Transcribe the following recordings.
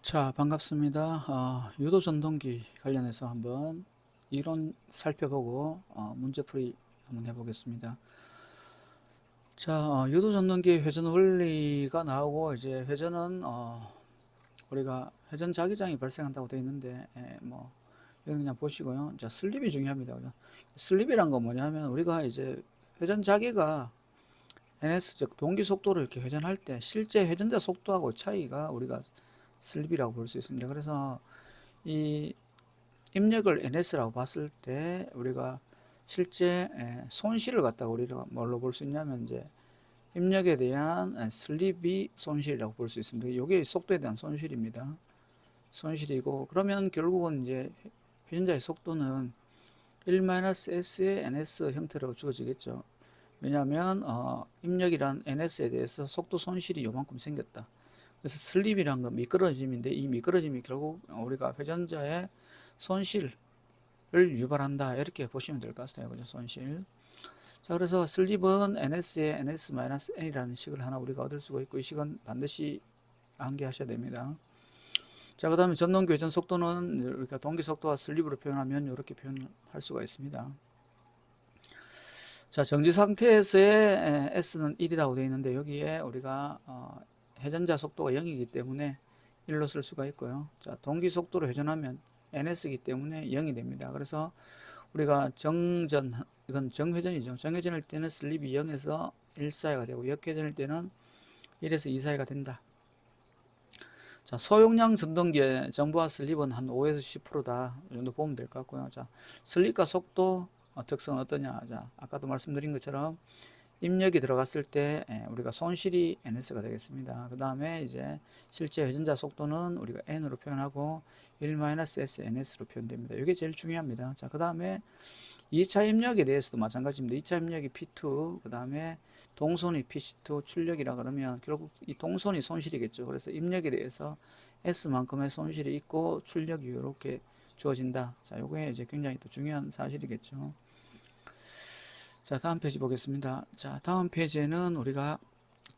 자, 반갑습니다. 유도 전동기 관련해서 한번 이론 살펴보고 문제풀이 한번 해보겠습니다. 자, 유도 전동기 회전 원리가 나오고 이제 회전은 우리가 회전 자기장이 발생한다고 되어 있는데 뭐 이건 그냥 보시고요. 자, 슬립이 중요합니다. 그죠? 슬립이란 건 뭐냐면 우리가 이제 회전 자기가 ns 즉 동기 속도를 이렇게 회전할 때 실제 회전자 속도하고 차이가 우리가 슬립이라고 볼 수 있습니다. 그래서 이 입력을 ns라고 봤을 때 우리가 실제 손실을 갖다가 우리가 뭘로 볼 수 있냐면 이제 입력에 대한 슬립이 손실이라고 볼 수 있습니다. 이게 속도에 대한 손실입니다. 손실이고 그러면 결국은 이제 회전자의 속도는 1-s의 ns 형태로 주어지겠죠. 왜냐하면 입력이란 ns에 대해서 속도 손실이 요만큼 생겼다. 그래서 슬립이란 건 미끄러짐인데 이 미끄러짐이 결국 우리가 회전자의 손실을 유발한다 이렇게 보시면 될 것 같아요. 그죠? 손실. 자, 그래서 슬립은 ns의 ns-n이라는 식을 하나 우리가 얻을 수가 있고 이 식은 반드시 암기하셔야 됩니다. 자, 그 다음에 전동기 회전 속도는 우리가 동기 속도와 슬립으로 표현하면 이렇게 표현할 수가 있습니다. 자, 정지 상태에서의 s는 1이라고 되어 있는데 여기에 우리가 회전자 속도가 0이기 때문에 1로 쓸 수가 있고요. 자, 동기 속도로 회전하면 ns이기 때문에 0이 됩니다. 그래서 우리가 정전, 이건 정회전이죠. 정회전일 때는 슬립이 0에서 1 사이가 되고 역회전일 때는 1에서 2 사이가 된다. 자, 소용량 전동기의 정부와 슬립은 한 5에서 10%다. 이 정도 보면 될 것 같고요. 자, 슬립과 속도 특성은 어떠냐. 자, 아까도 말씀드린 것처럼 입력이 들어갔을 때 우리가 손실이 ns가 되겠습니다. 그 다음에 이제 실제 회전자 속도는 우리가 n으로 표현하고 1-s ns로 표현됩니다. 이게 제일 중요합니다. 자, 그 다음에 2차 입력에 대해서도 마찬가지입니다. 2차 입력이 P2, 그 다음에 동선이 PC2 출력이라 그러면 결국 이 동선이 손실이겠죠. 그래서 입력에 대해서 S만큼의 손실이 있고 출력이 이렇게 주어진다. 자, 요게 이제 굉장히 또 중요한 사실이겠죠. 자, 다음 페이지 보겠습니다. 자, 다음 페이지에는 우리가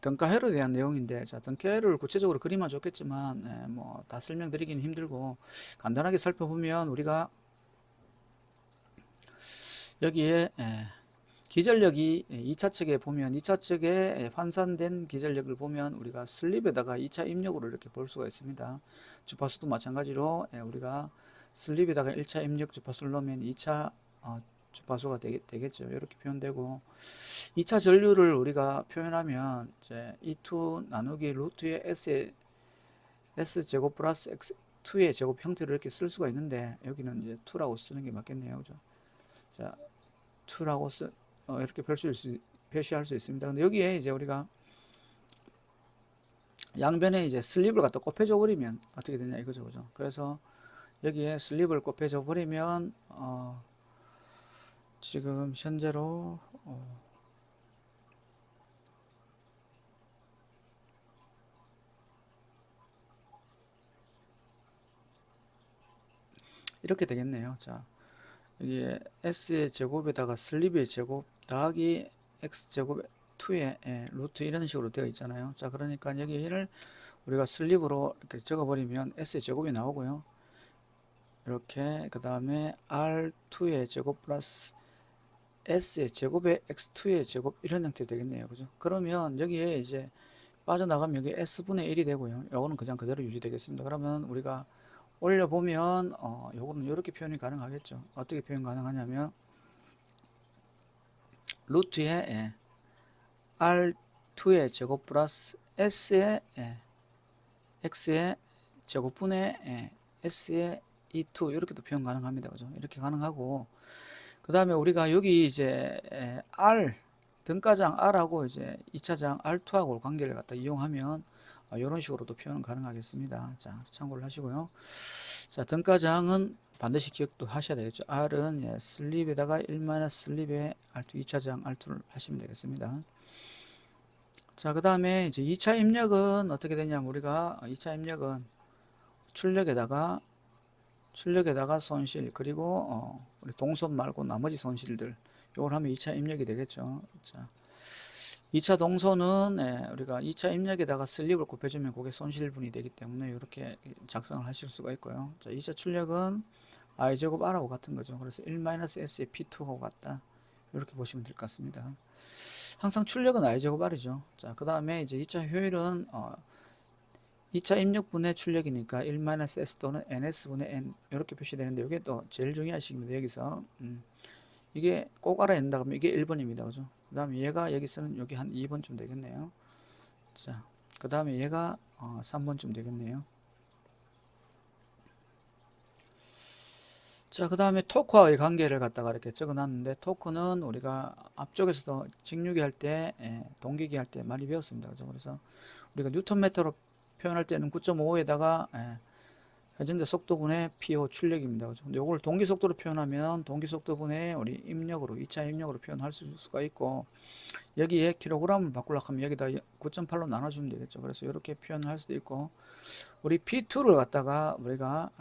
등가회로에 대한 내용인데, 자, 등가회로를 구체적으로 그리면 좋겠지만, 뭐, 다 설명드리기는 힘들고, 간단하게 살펴보면 우리가 여기에 기전력이 2차 측에 보면 2차 측에 환산된 기전력을 보면 우리가 슬립에다가 2차 입력으로 이렇게 볼 수가 있습니다. 주파수도 마찬가지로 우리가 슬립에다가 1차 입력 주파수를 넣으면 2차 주파수가 되겠죠. 이렇게 표현되고 2차 전류를 우리가 표현하면 이제 E2 나누기 루트의 S 제곱 플러스 X2의 제곱 형태로 이렇게 쓸 수가 있는데 여기는 이제 2라고 쓰는 게 맞겠네요. 그죠? 자, 2라고 이렇게 표시할 수 있습니다. 근데 여기에 이제 우리가 양변에 이제 슬립을 갖다 곱해줘 버리면 어떻게 되냐 이거죠. 그죠? 그래서 여기에 슬립을 곱해줘 버리면 지금 현재로 이렇게 되겠네요. 자, 여기에 s의 제곱에다가 슬립의 제곱 더하기 x제곱 2의 루트 이런 식으로 되어 있잖아요. 자, 그러니까 여기 1을 우리가 슬립으로 이렇게 적어버리면 s의 제곱이 나오고요. 이렇게 그 다음에 r2의 제곱 플러스 s의 제곱에 x2의 제곱 이런 형태 되겠네요. 그죠? 그러면 여기에 이제 빠져나가면 여기 s분의 1이 되고요. 요거는 그냥 그대로 유지되겠습니다. 그러면 우리가 올려보면 요거는 이렇게 표현이 가능하겠죠. 어떻게 표현 가능하냐면 루트에 r2의 제곱 플러스 s의 x의 제곱분의 s의 e2 이렇게도 표현 가능합니다. 그죠? 이렇게 가능하고 그 다음에 우리가 여기 이제 R 등가장 R하고 이제 2차장 R2하고 관계를 갖다 이용하면 이런 식으로도 표현 가능하겠습니다. 자, 참고를 하시고요. 자, 등가장은 반드시 기억도 하셔야 되겠죠. R은 슬립에다가 1-슬립에 R2 2차장 R2를 하시면 되겠습니다. 자, 그 다음에 이제 2차 입력은 어떻게 되냐면 우리가 2차 입력은 출력에다가 손실 그리고 우리 동선 말고 나머지 손실들 요걸 하면 2차 입력이 되겠죠. 자, 2차 동선은 우리가 2차 입력에다가 슬립을 곱해주면 그게 손실분이 되기 때문에 이렇게 작성을 하실 수가 있고요. 자, 2차 출력은 i제곱 r하고 같은 거죠. 그래서 1-s의 p2하고 같다. 이렇게 보시면 될 것 같습니다. 항상 출력은 i제곱 r이죠. 자, 그 다음에 이제 2차 효율은 2차 입력분의 출력이니까 1-s 또는 ns분의 n 이렇게 표시되는데 이게 또 제일 중요한 식입니다. 여기서 이게 꼭 알아야 된다 그러면 이게 1번입니다. 그죠? 그 다음에 얘가 여기서는 여기 한 2번쯤 되겠네요. 자, 그 다음에 얘가 3번쯤 되겠네요. 자, 그 다음에 토크와의 관계를 갖다가 이렇게 적어 놨는데, 토크는 우리가 앞쪽에서도 직류기 할 때, 동기기 할 때 많이 배웠습니다. 그죠? 그래서 우리가 뉴턴미터로 표현할 때는 9.5에다가 회전대 속도분의 PO 출력입니다. 그죠? 근데 이걸 동기 속도로 표현하면 동기 속도분의 우리 입력으로, 2차 입력으로 표현할 수가 있고, 여기에 킬로그램을 바꾸려고 하면 여기다 9.8로 나눠주면 되겠죠. 그래서 이렇게 표현할 수도 있고, 우리 P2를 갖다가 우리가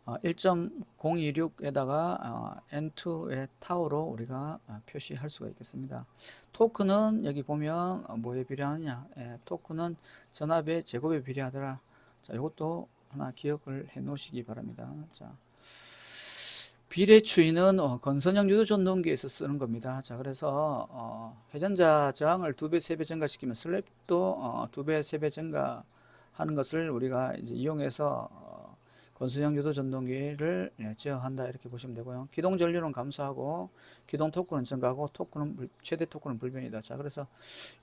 1.026에다가 N2의 타우로 우리가 표시할 수가 있겠습니다. 토크는 여기 보면 뭐에 비례하느냐? 토크는 전압의 제곱에 비례하더라. 자, 이것도 하나 기억을 해 놓으시기 바랍니다. 자, 비례추이는 건선형 유도 전동기에서 쓰는 겁니다. 자, 그래서 회전자 저항을 2배, 3배 증가시키면 슬랩도 2배, 3배 증가하는 것을 우리가 이제 이용해서 건선형 유도 전동기를 제어한다 이렇게 보시면 되고요. 기동 전류는 감소하고 기동 토크는 증가하고 토크는 최대 토크는 불변이다. 자, 그래서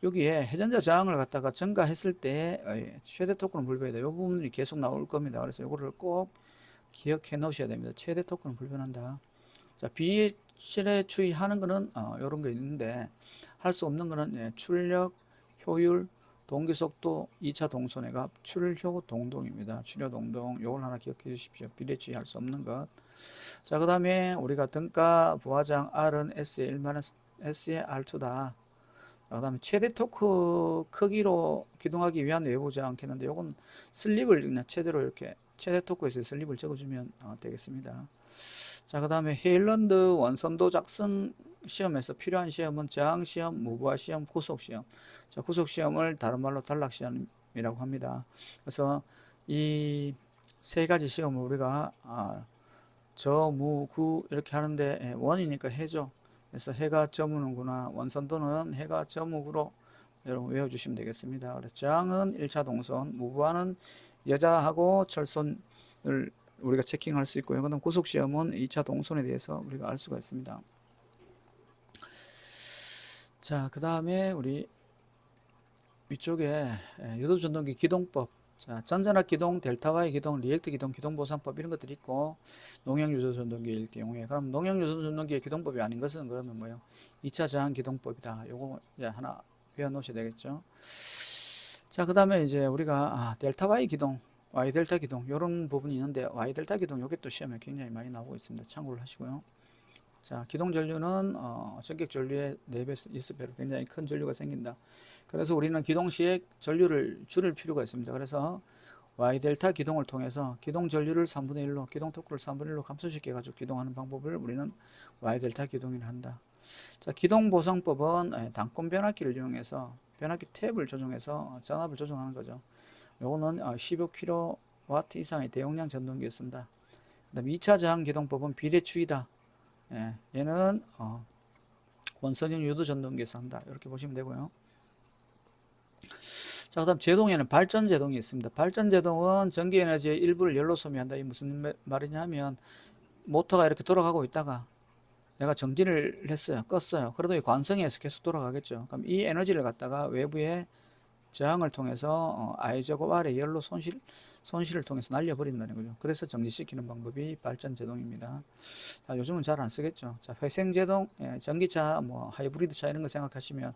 여기에 회전자 저항을 갖다가 증가했을 때 최대 토크는 불변이다. 이 부분이 계속 나올 겁니다. 그래서 이거를 꼭 기억해 놓으셔야 됩니다. 최대 토크는 불변한다. 자, 비실에 주의하는 거는 이런 거 있는데 할 수 없는 거는 출력, 효율, 동기속도, 2차 동선회가 출효 동동입니다. 출효 동동 요걸 하나 기억해 주십시오. 비례 주의할 수 없는 것. 자, 그 다음에 우리가 등가 부하장 R은 S의 1-S의 R2다. 그 다음에 최대 토크 크기로 기동하기 위한 외부 저항 켰는데 요건 슬립을 그냥 최대로 이렇게 최대 토크에서 슬립을 적어주면 되겠습니다. 자, 그 다음에 헤일런드 원선도 작성 시험에서 필요한 시험은 저항 시험, 무부하 시험, 구속 시험. 자, 구속 시험을 다른 말로 단락 시험이라고 합니다. 그래서 이 세 가지 시험을 우리가 저, 무, 구 이렇게 하는데 원이니까 해죠. 그래서 해가 저무는구나. 원선도는 해가 저무구로 여러분 외워주시면 되겠습니다. 그래서 저항은 1차 동선, 무부하는 여자하고 철선을 우리가 체킹할 수 있고요. 그다음 구속 시험은 2차 동선에 대해서 우리가 알 수가 있습니다. 자, 그 다음에 우리 위쪽에 유도 전동기 기동법, 자, 전전압 기동, 델타 Y 기동, 리액터 기동, 기동 보상법 이런 것들이 있고 농형 유도 전동기일 경우에 그럼 농형 유도 전동기의 기동법이 아닌 것은 그러면 뭐예요? 2차 저항 기동법이다. 요거 이제 하나 외워 놓으셔야 되겠죠. 자, 그 다음에 이제 우리가 델타 Y 기동, Y 델타 기동 이런 부분이 있는데 Y 델타 기동 요게 또 시험에 굉장히 많이 나오고 있습니다. 참고를 하시고요. 자, 기동 전류는 전격 전류의 4배, 6배로 굉장히 큰 전류가 생긴다. 그래서 우리는 기동 시에 전류를 줄일 필요가 있습니다. 그래서 Y 델타 기동을 통해서 기동 전류를 3분의 1로, 기동 토크를 3분의 1로 감소시켜 가지고 기동하는 방법을 우리는 Y 델타 기동이라 한다. 자, 기동 보상법은 단권 변압기를 이용해서 변압기 탭을 조정해서 전압을 조정하는 거죠. 요거는 15kW 이상의 대용량 전동기였습니다. 그다음 2차 저항 기동법은 비례추이다. 얘는 원선형 유도 전동기에서 한다. 이렇게 보시면 되고요. 자, 그 다음 제동에는 발전 제동이 있습니다. 발전 제동은 전기 에너지의 일부를 열로 소비한다. 이 무슨 말이냐 하면 모터가 이렇게 돌아가고 있다가 내가 정지를 했어요. 껐어요. 그래도 이 관성에서 계속 돌아가겠죠. 그럼 이 에너지를 갖다가 외부의 저항을 통해서 I제곱 R의 열로 손실을 통해서 날려버린다는 거죠. 그래서 정지시키는 방법이 발전 제동입니다. 자, 요즘은 잘 안 쓰겠죠. 자, 회생 제동, 전기차, 뭐 하이브리드 차 이런 거 생각하시면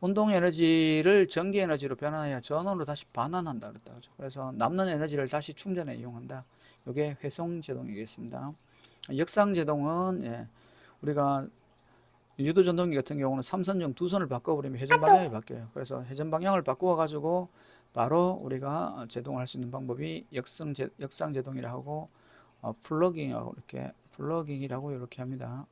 운동 에너지를 전기 에너지로 변화해야 전원으로 다시 반환한다 그랬다. 그죠? 그래서 남는 에너지를 다시 충전에 이용한다. 이게 회송 제동이겠습니다. 역상 제동은 우리가 유도 전동기 같은 경우는 삼선형 두 선을 바꿔버리면 회전 방향이 바뀌어요. 그래서 회전 방향을 바꾸어 가지고 바로 우리가 제동할 수 있는 방법이 역상 제동이라고 하고 플러깅이라고 이렇게 합니다.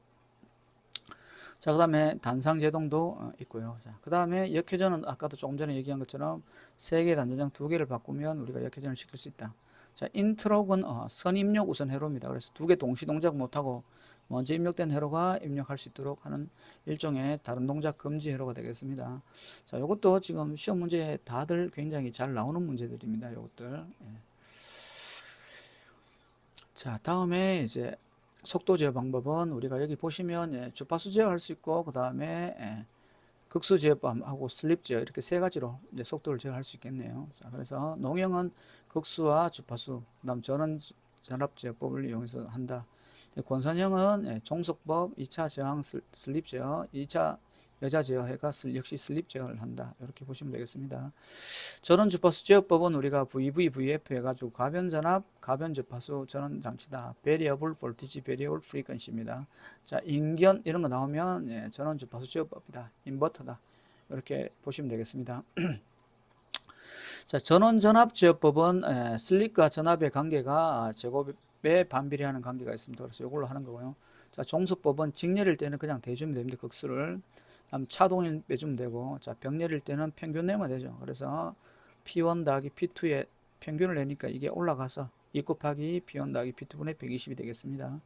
자, 그 다음에 단상 제동도 있고요. 자, 그 다음에 역회전은 아까도 조금 전에 얘기한 것처럼 3개 단전장 2개를 바꾸면 우리가 역회전을 시킬 수 있다. 자, 인트록은 선입력 우선 회로입니다. 그래서 2개 동시 동작 못하고 먼저 입력된 회로가 입력할 수 있도록 하는 일종의 다른 동작 금지 회로가 되겠습니다. 자, 이것도 지금 시험 문제에 다들 굉장히 잘 나오는 문제들입니다. 이것들. 예. 자, 다음에 이제 속도 제어 방법은 우리가 여기 보시면 주파수 제어할 수 있고 그 다음에 극수 제어하고 슬립 제어 이렇게 3가지로 이제 속도를 제어할 수 있겠네요. 자, 그래서 농형은 극수와 주파수, 그다음 전압 제어법을 이용해서 한다. 권선형은 종속법, 2차 저항 슬립 제어, 2차 여자 제어해가 역시 슬립 제어를 한다. 이렇게 보시면 되겠습니다. 전원 주파수 제어법은 우리가 VV, VF 해가지고 가변 전압, 가변 주파수 전원 장치다. Variable Voltage, Variable Frequency입니다. 자, 인견 이런 거 나오면 전원 주파수 제어법이다. 인버터다. 이렇게 보시면 되겠습니다. 자, 전원 전압 제어법은 슬립과 전압의 관계가 제곱에 반비례하는 관계가 있습니다. 그래서 이걸로 하는 거고요. 자, 종수법은 직렬일 때는 그냥 대주면 됩니다. 극수를. 다음 차동일 빼주면 되고, 자, 병렬일 때는 평균 내면 되죠. 그래서 P1 더하기 P2의 평균을 내니까 이게 올라가서 2 곱하기 P1 더하기 P2분의 120이 되겠습니다.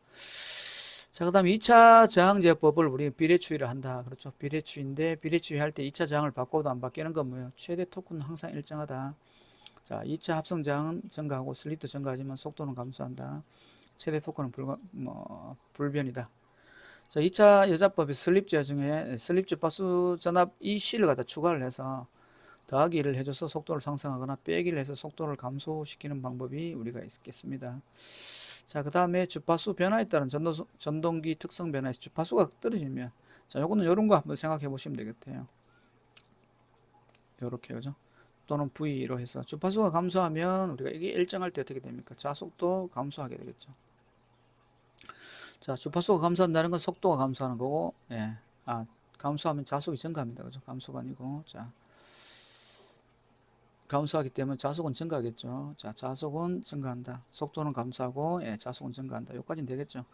자, 그 다음 2차 저항 제어법을 우리 비례추이를 한다. 그렇죠. 비례추이인데 비례추이 할 때 2차 저항을 바꿔도 안 바뀌는 건 뭐예요? 최대 토크는 항상 일정하다. 자, 2차 합성 저항은 증가하고 슬립도 증가하지만 속도는 감소한다. 최대 토크는 불변이다. 자, 2차 여자법의 슬립 제어 중에 슬립 주파수 전압 EC를 갖다 추가를 해서 더하기를 해줘서 속도를 상승하거나 빼기를 해서 속도를 감소시키는 방법이 우리가 있겠습니다. 자, 그 다음에 주파수 변화에 따른 전동기 특성 변화에서 주파수가 떨어지면, 자, 요거는 요런 거 한번 생각해 보시면 되겠대요. 요렇게, 그죠? 또는 V로 해서 주파수가 감소하면 우리가 이게 일정할 때 어떻게 됩니까? 자속도 감소하게 되겠죠. 자, 주파수가 감소한다는 건 속도가 감소하는 거고, 감소하면 자속이 증가합니다. 그죠? 감소가 아니고, 자, 감소하기 때문에 자속은 증가하겠죠. 자, 자속은 증가한다. 속도는 감소하고, 자속은 증가한다. 여기까지는 되겠죠.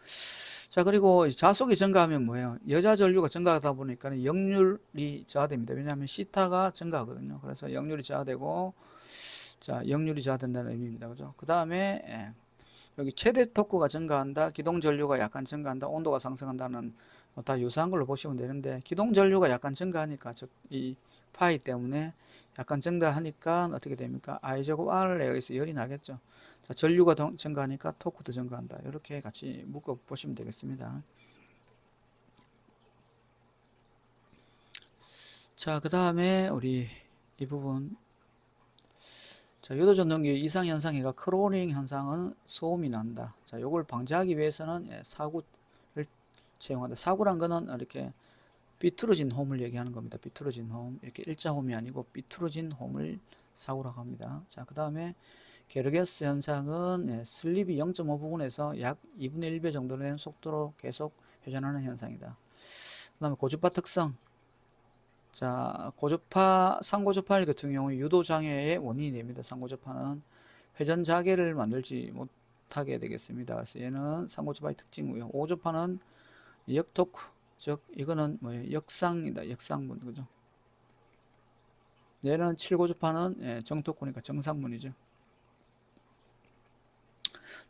자, 그리고 자속이 증가하면 뭐예요? 여자 전류가 증가하다 보니까 역률이 저하됩니다. 왜냐하면 시타가 증가하거든요. 그래서 역률이 저하되고, 자, 역률이 저하된다는 의미입니다. 그죠? 그 다음에, 여기 최대 토크가 증가한다. 기동 전류가 약간 증가한다. 온도가 상승한다는 다 유사한 걸로 보시면 되는데, 기동 전류가 약간 증가하니까, 즉, 이 파이 때문에 약간 증가하니까 어떻게 됩니까? I 제곱 R에 의해서 열이 나겠죠. 자, 전류가 증가하니까 토크도 증가한다. 이렇게 같이 묶어 보시면 되겠습니다. 자, 그 다음에 우리 이 부분. 자, 요도 전동기 이상 현상이가 크로닝 현상은 소음이 난다. 자, 요걸 방지하기 위해서는 사구를 채용한다. 사구란 거는 이렇게 비틀어진 홈을 얘기하는 겁니다. 비틀어진 홈. 이렇게 일자 홈이 아니고 비틀어진 홈을 사구라고 합니다. 자, 그 다음에 게르게스 현상은 슬립이 0.5 부분에서 약 2분의 1배 정도 된 속도로 계속 회전하는 현상이다. 그 다음에 고주파 특성. 자, 상고주파 같은 경우 유도장애의 원인이 됩니다. 상고주파는 회전 자개를 만들지 못하게 되겠습니다. 그래서 얘는 상고주파의 특징이고요. 오주파는 역토크, 즉 이거는 뭐예요? 역상이다. 역상분, 그죠? 얘는 7고주파는 정토크니까 정상분이죠.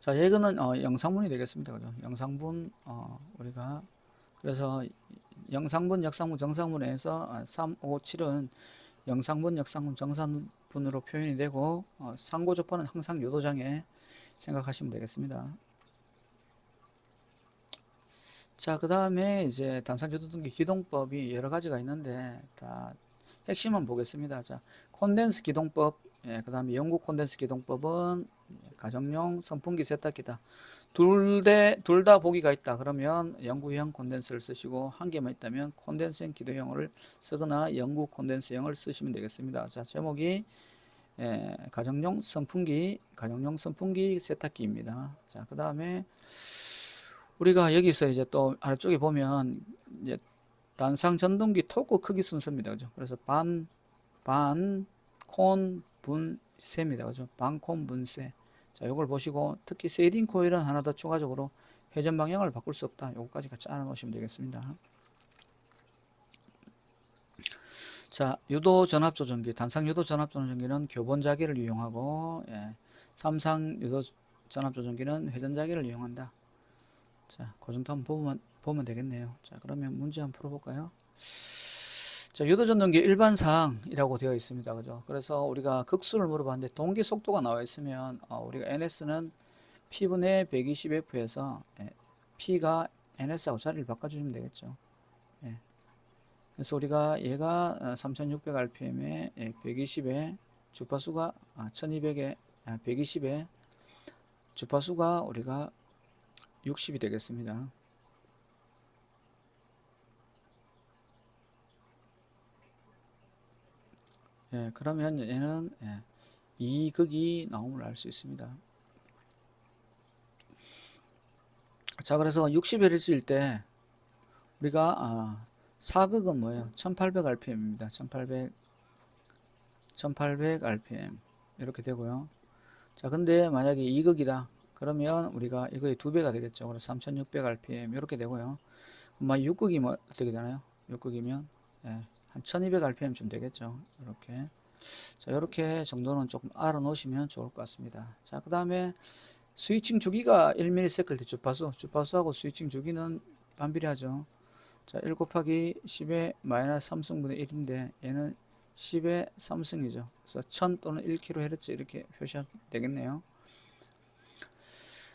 자, 얘는 영상분이 되겠습니다. 그죠? 영상분, 우리가 그래서 영상분, 역상분, 정상분에서 3, 5, 7은 영상분, 역상분, 정상분으로 표현이 되고 상고주파는 항상 유도장애 생각하시면 되겠습니다. 자, 그 다음에 이제 단상유도등기 기동법이 여러 가지가 있는데 다 핵심만 보겠습니다. 자, 콘덴스 기동법, 그 다음에 영국 콘덴스 기동법은 가정용 선풍기 세탁기다. 둘 다 보기가 있다. 그러면 영구형 콘덴서를 쓰시고 한 개만 있다면 콘덴서형 기도형을 쓰거나 영구 콘덴서형을 쓰시면 되겠습니다. 자, 제목이 가정용 선풍기 세탁기입니다. 자, 그 다음에 우리가 여기서 이제 또 아래쪽에 보면 이제 단상 전동기 토크 크기 순서입니다. 그죠? 그래서 콘, 분, 세입니다. 그죠? 콘, 분, 세. 자, 요걸 보시고 특히 세딩 코일은 하나 더 추가적으로 회전 방향을 바꿀 수 없다. 요거까지 같이 알아놓으시면 되겠습니다. 자, 유도 전압 조정기, 단상 유도 전압 조정기는 교본 자기를 이용하고, 삼상 유도 전압 조정기는 회전 자기를 이용한다. 자, 그 정도 한번 보면 되겠네요. 자, 그러면 문제 한번 풀어볼까요? 자, 유도 전동기 일반상이라고 되어 있습니다. 그죠? 그래서 우리가 극수를 물어봤는데 동기 속도가 나와 있으면, 우리가 NS는 P분의 120F에서 P가 NS하고 자리를 바꿔주면 되겠죠. 예. 그래서 우리가 얘가 3600rpm에 120에 주파수가 1200에 120에 주파수가 우리가 60이 되겠습니다. 예, 그러면 얘는 2극이 나옴을 알 수 있습니다. 자, 그래서 60Hz일 때 우리가 4극은 뭐예요? 1800rpm입니다. 1800rpm 이렇게 되고요. 자, 근데 만약에 2극이다. 그러면 우리가 이거의 2배가 되겠죠. 그래서 3600rpm 이렇게 되고요. 그럼 6극이면 어떻게 되나요? 6극이면 한 1200rpm쯤 되겠죠. 이렇게. 자, 이렇게 정도는 조금 알아놓으시면 좋을 것 같습니다. 자, 그 다음에 스위칭 주기가 1ms 때 주파수하고 스위칭 주기는 반비례하죠. 자, 1 곱하기 10의 마이너스 3승분의 1인데 얘는 10의 3승이죠. 그래서 1000 또는 1kHz 이렇게 표시하면 되겠네요.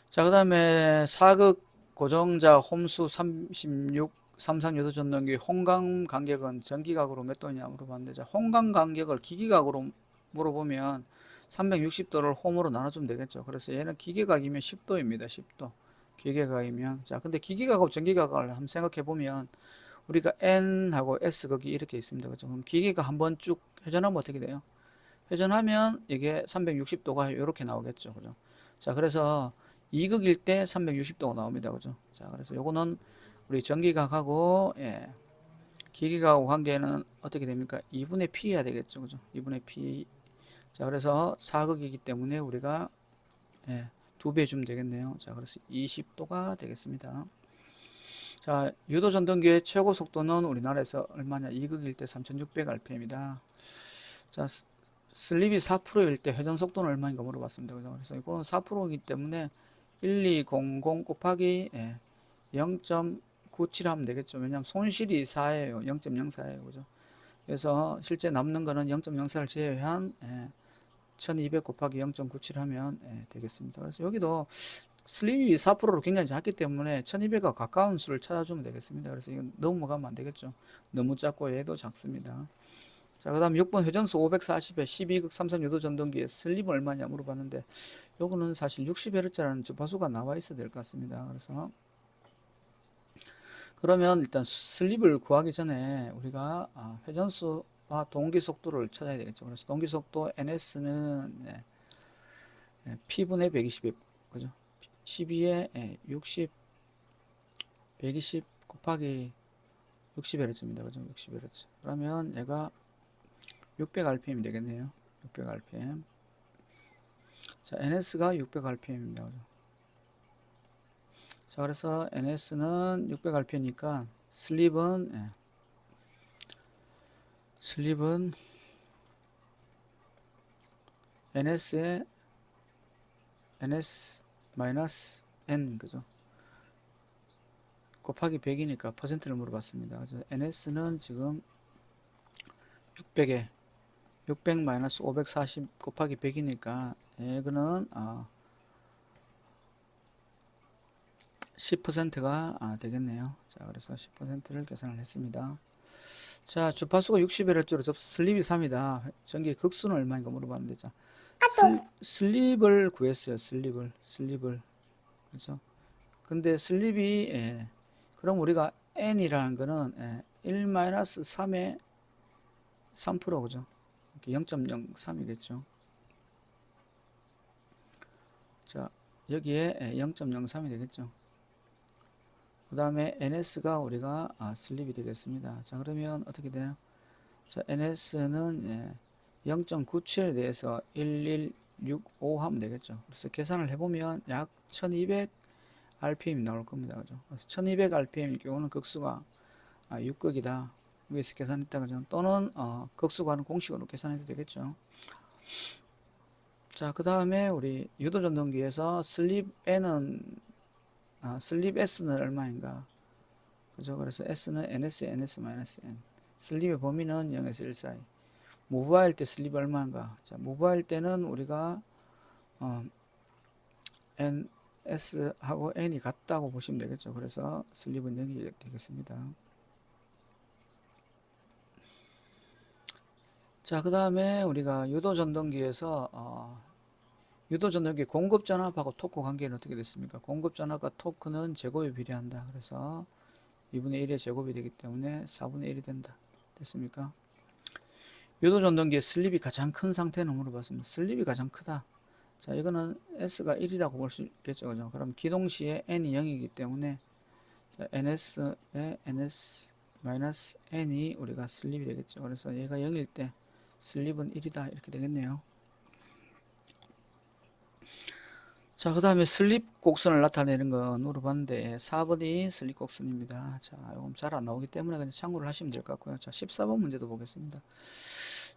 자, 그 다음에 4극 고정자 홈수 36 삼상 유도 전동기 홍강 간격은 전기각으로 몇 도냐 물어봤는데, 자, 홍강 간격을 기기각으로 물어보면 360도를 홈으로 나눠주면 되겠죠. 그래서 얘는 기계각이면 10도입니다. 10도. 기계각이면. 자, 근데 기계각하고 전기각을 한번 생각해 보면 우리가 N하고 S극이 이렇게 있습니다. 그죠? 그럼 기계가 한번 쭉 회전하면 어떻게 돼요? 회전하면 이게 360도가 이렇게 나오겠죠. 그죠? 자, 그래서 2극일 때 360도가 나옵니다. 그죠? 자, 그래서 요거는 우리 전기각하고 기계각하고 관계는 어떻게 됩니까? 2분의 P 해야 되겠죠. 그죠? 2분의 P. 자, 그래서 4극이기 때문에 우리가 2배 주면 되겠네요. 자, 그래서 20도가 되겠습니다. 자, 유도 전동기의 최고 속도는 우리나라에서 얼마냐? 2극일 때 3600rpm이다. 자, 슬립이 4%일 때 회전 속도는 얼마인가 물어봤습니다. 그래서 이거는 4%이기 때문에 1200 곱하기 0.97 하면 되겠죠. 왜냐하면 손실이 4예요. 0.04예요. 그죠? 그래서 실제 남는 거는 0.04를 제외한 1200 곱하기 0.97 하면 되겠습니다. 그래서 여기도 슬립이 4%로 굉장히 작기 때문에 1200과 가까운 수를 찾아주면 되겠습니다. 그래서 이건 넘어가면 안 되겠죠. 너무 작고 얘도 작습니다. 자, 그 다음 6번 회전수 540에 12극 3선 유도 전동기에 슬립은 얼마냐 물어봤는데, 요거는 사실 60Hz라는 주파수가 나와 있어야 될 것 같습니다. 그래서 그러면 일단 슬립을 구하기 전에 우리가 회전수와 동기 속도를 찾아야 되겠죠. 그래서 동기 속도 NS는 P분의 120, 그죠? 12에 60, 120 곱하기 60Hz입니다. 그죠? 60Hz. 그러면 얘가 600rpm이 되겠네요. 600rpm. 자, NS가 600rpm입니다. 그죠? 자, 그래서 NS는 600rpm이니까 슬립은 NS의 NS 마이너스 N, 그죠? 곱하기 100이니까 퍼센트를 물어봤습니다. 그래서 NS는 지금 600에 600 마이너스 540 곱하기 100이니까 이거는 10%가 되겠네요. 자, 그래서 10%를 계산을 했습니다. 자, 주파수가 60Hz로 슬립이 3이다. 전기 극수는 얼마인가 물어봤는데, 자, 슬립을 구했어요. 슬립을. 그렇죠? 근데 슬립이 그럼 우리가 N이라는 거는 1-3의 3%, 그죠? 0.03이겠죠. 자, 여기에 0.03이 되겠죠. 그 다음에 NS가 우리가 슬립이 되겠습니다. 자, 그러면 어떻게 돼요? 자, NS는 0.97에 대해서 1165 하면 되겠죠. 그래서 계산을 해보면 약 1200 rpm이 나올 겁니다. 그죠? 그래서 1200 rpm일 경우는 극수가 6극이다. 위에서 계산했다 그죠? 또는 극수과는 공식으로 계산해도 되겠죠. 자, 그 다음에 우리 유도 전동기에서 슬립 S는 얼마인가? 그죠? 그래서 S는 NS, NS-N. 슬립의 범위는 0에서 1 사이. 무브할 때 슬립이 얼마인가? 자, 무브할 때는 우리가 NS하고 N이 같다고 보시면 되겠죠. 그래서 슬립은 0이 되겠습니다. 자, 그 다음에 우리가 유도 전동기에서 유도 전동기 공급 전압하고 토크 관계는 어떻게 됐습니까? 공급 전압과 토크는 제곱에 비례한다. 그래서 2분의 1의 제곱이 되기 때문에 4분의 1이 된다. 됐습니까? 유도 전동기의 슬립이 가장 큰 상태는 물어봤습니다. 슬립이 가장 크다. 자, 이거는 S가 1이라고 볼 수 있겠죠. 그죠? 그럼 기동시에 N이 0이기 때문에 자, NS에 NS-N이 우리가 슬립이 되겠죠. 그래서 얘가 0일 때 슬립은 1이다. 이렇게 되겠네요. 자, 그 다음에 슬립 곡선을 나타내는 건 물어봤는데 4번이 슬립 곡선입니다. 자, 이건 잘 안 나오기 때문에 그냥 참고를 하시면 될 것 같고요. 자, 14번 문제도 보겠습니다.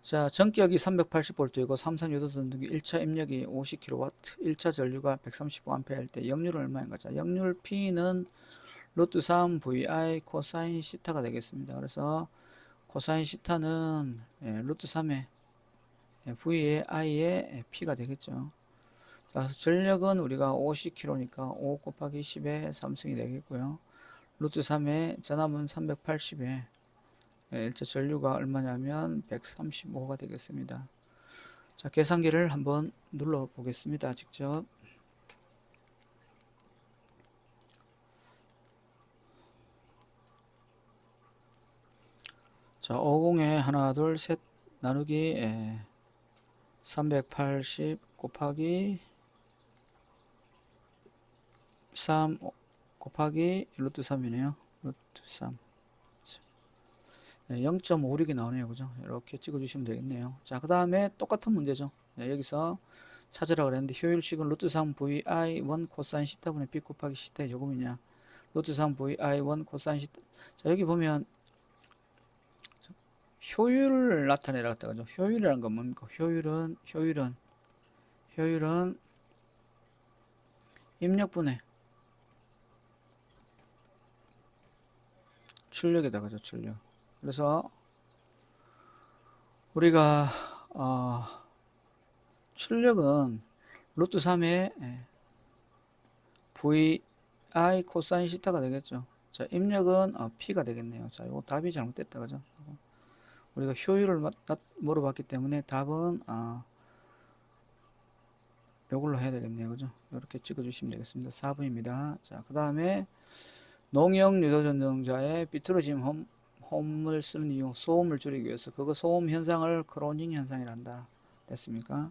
자, 전기역이 380V이고 삼산 유도 전등기 1차 입력이 50kW, 1차 전류가 135A일 때 역률은 얼마인가? 자, 역률 P는 루트 3 VI 코사인 시타가 되겠습니다. 그래서 코사인 시타는 루트 3의 V의 I의 P가 되겠죠. 자, 전력은 우리가 50kg니까 5 곱하기 10의 3승이 되겠고요. 루트 3의 전압은 380에 1차 전류가 얼마냐면 135가 되겠습니다. 자, 계산기를 한번 눌러 보겠습니다. 직접. 자, 50에 하나, 둘, 셋 나누기 380 곱하기 3 곱하기 루트 3이네요. 루트 3. 0.56이 나오네요. 그죠? 이렇게 찍어주시면 되겠네요. 자, 그 다음에 똑같은 문제죠. 여기서 찾으라 그랬는데 효율식은 루트 3 VI 1 코사인 시타분의 B 곱하기 시타의 요금이냐. 루트 3 VI 1 코사인 시타. 자, 여기 보면 효율을 나타내라 했다 그죠? 효율이라는 건 뭡니까? 효율은 입력분의 출력이다 그죠? 출력. 그래서 우리가 출력은 루트 3의 VI 코사인 시타가 되겠죠. 자, 입력은 P가 되겠네요. 자, 이거 답이 잘못됐다 그죠? 우리가 효율을 물어봤기 때문에 답은 이걸로 해야 되겠네요. 그죠? 이렇게 찍어주시면 되겠습니다. 4번입니다. 자, 그 다음에 농형 유도전동자의 비틀어진 홈을 쓰는 이유, 소음을 줄이기 위해서 그거 소음 현상을 크로닝 현상이란다. 됐습니까?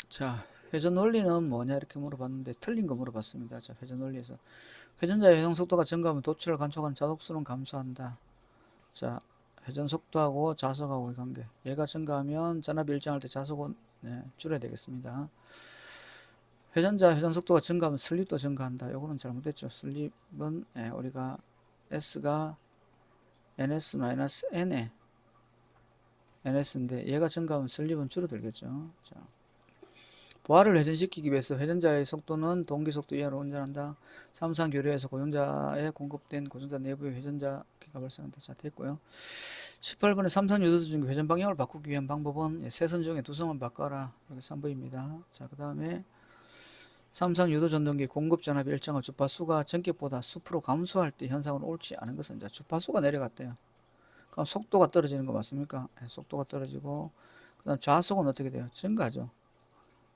자, 회전 원리는 뭐냐 이렇게 물어봤는데 틀린 거 물어봤습니다. 자, 회전 원리에서 회전자의 회전 속도가 증가하면 도출을 간촉하는 자속수는 감소한다. 자, 회전 속도하고 자석하고의 관계. 얘가 증가하면 전압이 일정할 때 자석은 줄여야 되겠습니다. 회전자 회전 속도가 증가하면 슬립도 증가한다. 요거는 잘못됐죠. 슬립은 우리가 S가 NS-N에 NS인데 얘가 증가하면 슬립은 줄어들겠죠. 자, 부하를 회전시키기 위해서 회전자의 속도는 동기속도 이하로 운전한다. 삼산 교류에서 고정자에 공급된 고정자 내부의 회전자기가 발생한다. 자, 됐고요. 18번에 삼산 유도수 중에 회전 방향을 바꾸기 위한 방법은 세 선 중에 두 선만 바꿔라. 여기 3번입니다. 자, 그 다음에 삼산 유도 전동기 공급 전압이 일정한 주파수가 전격보다 수프로 감소할 때 현상으로 옳지 않은 것은 이제 주파수가 내려갔대요. 그럼 속도가 떨어지는 거 맞습니까? 네, 속도가 떨어지고 그 다음 좌속은 어떻게 돼요? 증가죠.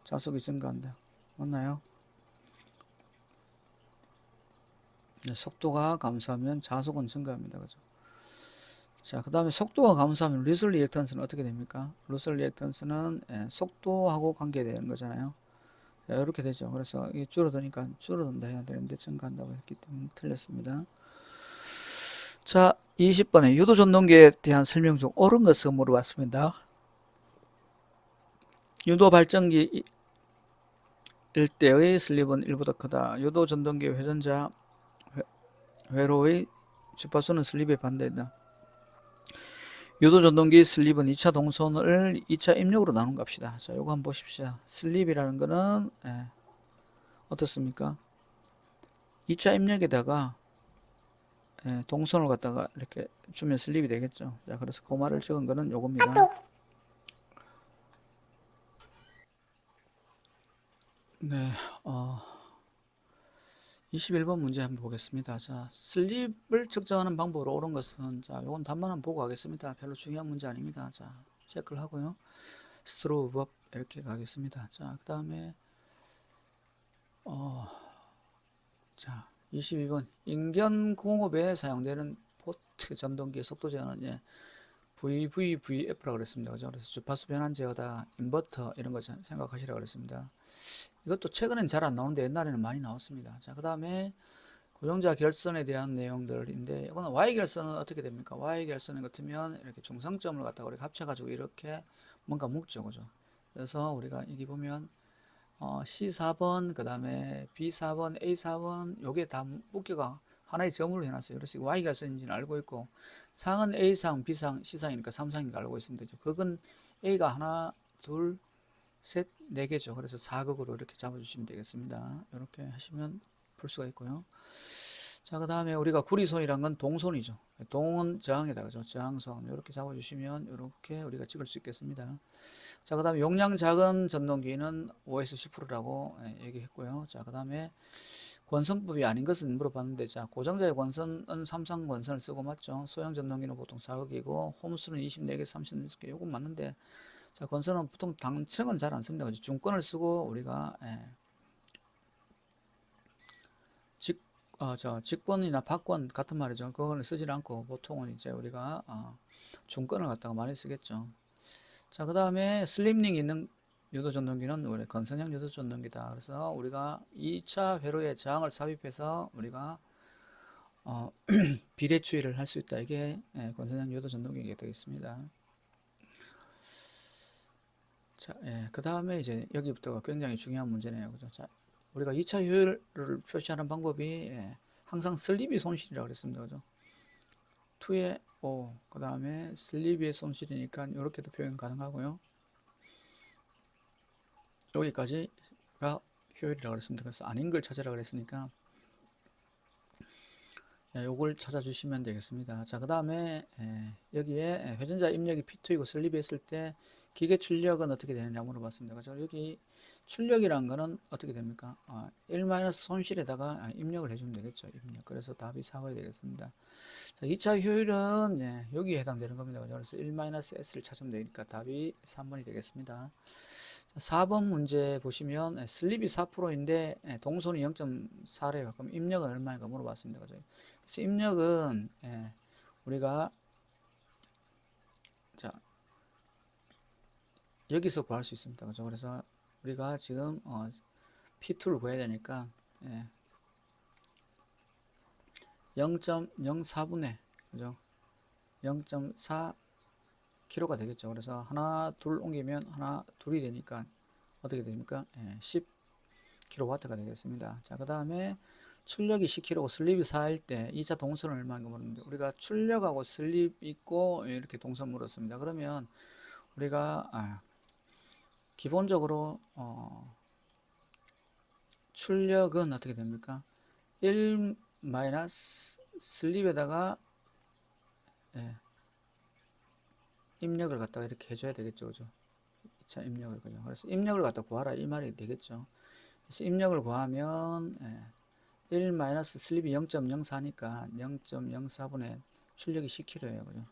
좌속이 증가한다. 맞나요? 네, 속도가 감소하면 좌속은 증가합니다. 그죠? 자, 그 다음에 속도가 감소하면 루슬 리액턴스는 어떻게 됩니까? 루슬 리액턴스는 속도하고 관계되는 거잖아요. 이렇게 되죠. 그래서 이게 줄어드니까 줄어든다 해야 되는데 증가한다고 했기 때문에 틀렸습니다. 자, 20번에 유도 전동기에 대한 설명 중 옳은 것을 물어봤습니다. 유도 발전기 일대의 슬립은 1보다 크다. 유도 전동기 회전자 회로의 주파수는 슬립에 반대다. 유도 전동기 슬립은 2차 동선을 2차 입력으로 나눈 값이다. 자, 요거 한번 보십시오. 슬립이라는 거는 어떻습니까? 2차 입력에다가 동선을 갖다가 이렇게 주면 슬립이 되겠죠. 자, 그래서 그 말을 적은 거는 요겁니다. 네, 21번 문제 한번 보겠습니다. 자, 슬립을 측정하는 방법으로 옳은 것은, 자, 요건 답만 한번 보고 가겠습니다. 별로 중요한 문제 아닙니다. 자, 체크를 하고요. 스트로브 법 이렇게 가겠습니다. 자, 그 다음에, 자, 22번. 인견공업에 사용되는 포트 전동기의 속도 제어는 VVVF라고 그랬습니다. 그죠? 그래서 주파수 변환 제어다, 인버터 이런 거 생각하시라고 그랬습니다. 이것도 최근엔 잘 안 나오는데 옛날에는 많이 나왔습니다. 자, 그 다음에 고정자 결선에 대한 내용들인데 이거는 Y 결선은 어떻게 됩니까? Y 결선 같으면 이렇게 중성점을 갖다가 우리가 합쳐가지고 이렇게 뭔가 묶죠, 그죠? 그래서 우리가 여기 보면 C4번, 그 다음에 B4번, A4번 요게 다 묶여가 하나의 점으로 해놨어요. 그래서 Y 결선인지는 알고 있고 상은 A상, B상, C상이니까 3상인 거 알고 있습니다. 극은 A가 하나, 둘, 셋, 네 개죠. 그래서 4극으로 이렇게 잡아주시면 되겠습니다. 이렇게 하시면 풀 수가 있고요. 자, 그 다음에 우리가 구리손이란 건 동손이죠. 동은 저항에다 그죠. 저항선 이렇게 잡아주시면 이렇게 우리가 찍을 수 있겠습니다. 자, 그 다음에 용량 작은 전동기는 OS 10%라고 얘기했고요. 자, 그 다음에 권선법이 아닌 것은 물어봤는데, 자, 고정자의 권선은 삼성 권선을 쓰고 맞죠. 소형 전동기는 보통 4극이고 홈수는 24개, 36개 요건 맞는데, 자, 권선은 보통 당층은 잘 안 씁니다. 그죠? 중권을 쓰고 우리가 직권이나 박권 같은 말이죠. 그거는 쓰지 않고 보통은 이제 우리가 중권을 갖다가 많이 쓰겠죠. 자, 그 다음에 슬립링 있는 유도 전동기는 우리 건선형 유도 전동기다. 그래서 우리가 2차 회로에 저항을 삽입해서 우리가 비례 추이를 할 수 있다. 이게 건선형 유도 전동기가 되겠습니다. 자, 그 다음에 이제 여기부터가 굉장히 중요한 문제네요. 그죠? 자, 우리가 2차 효율을 표시하는 방법이 항상 슬립이 손실이라고 그랬습니다. 그죠? 2의 5, 그 다음에 슬립의 손실이니까 이렇게도 표현 가능하고요. 여기까지가 효율이라고 그랬습니다. 그래서 아닌 걸 찾으라고 그랬으니까 요걸 찾아주시면 되겠습니다. 자, 그 다음에 여기에 회전자 입력이 P2이고 슬립이 했을 때 기계 출력은 어떻게 되느냐 물어봤습니다. 그래서 여기 출력이란 거는 어떻게 됩니까? 1- 손실에다가 입력을 해주면 되겠죠. 입력. 그래서 답이 4가 되겠습니다. 자, 2차 효율은 여기에 해당되는 겁니다. 그래서 1-s를 찾으면 되니까 답이 3번이 되겠습니다. 자, 4번 문제 보시면 슬립이 4%인데 동선이 0.4래요. 그럼 입력은 얼마인가 물어봤습니다. 그죠? 그래서 입력은 우리가 자, 여기서 구할 수 있습니다. 그죠? 그래서 우리가 지금 P2를 구해야 되니까 0.04분의 그죠? 0.4 kg가 되겠죠. 그래서 하나 둘 옮기면 하나 둘이 되니까 어떻게 됩니까? 10 kW가 되겠습니다. 자, 그 다음에 출력이 10kg고 슬립이 4일 때 2차 동선은 얼마인가 물었는데 우리가 출력하고 슬립 있고 이렇게 동선 물었습니다. 그러면 우리가 기본적으로 출력은 어떻게 됩니까? 1 슬립에다가 입력을 갖다가 이렇게 해줘야 되겠죠. 그죠? 2차 입력을 그죠? 그래서 입력을 갖다 구하라 이 말이 되겠죠. 그래서 입력을 구하면 1 슬립이 0.04니까 0.04분의 출력이 10kg예요. 그죠?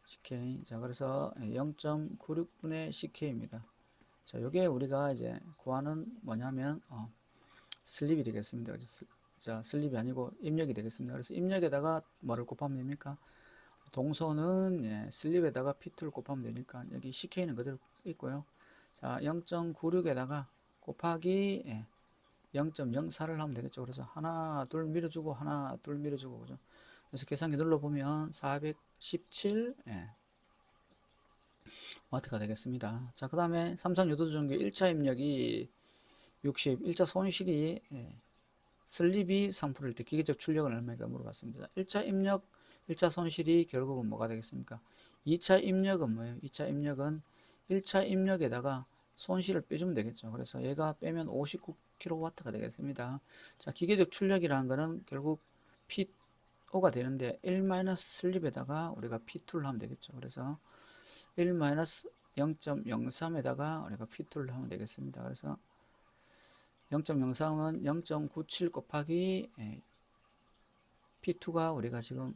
10K. 자, 그래서 0.96분의 10K입니다. 자, 요게 우리가 이제 구하는 뭐냐면 슬립이 되겠습니다. 자, 슬립이 아니고 입력이 되겠습니다. 그래서 입력에다가 뭐를 곱하면 됩니까? 동선은 슬립에다가 P2를 곱하면 되니까 여기 CK는 그대로 있고요. 자, 0.96에다가 곱하기 0.04를 하면 되겠죠. 그래서 하나 둘 밀어주고 하나 둘 밀어주고, 그죠? 그래서 계산기 눌러보면 417 와트가 되겠습니다. 자, 그 다음에 삼성 요도전기 1차 입력이 60, 1차 손실이 슬립이 3%일 때 기계적 출력은 얼마인가 물어봤습니다. 1차 입력, 1차 손실이 결국은 뭐가 되겠습니까? 2차 입력은 뭐예요? 2차 입력은 1차 입력에다가 손실을 빼주면 되겠죠. 그래서 얘가 빼면 59kW가 되겠습니다. 자, 기계적 출력이라는 거는 결국 P5가 되는데 1- 슬립에다가 우리가 P2를 하면 되겠죠. 그래서 1-0.03에다가 우리가 P2를 하면 되겠습니다. 그래서 0.03은 0.97 곱하기 P2가 우리가 지금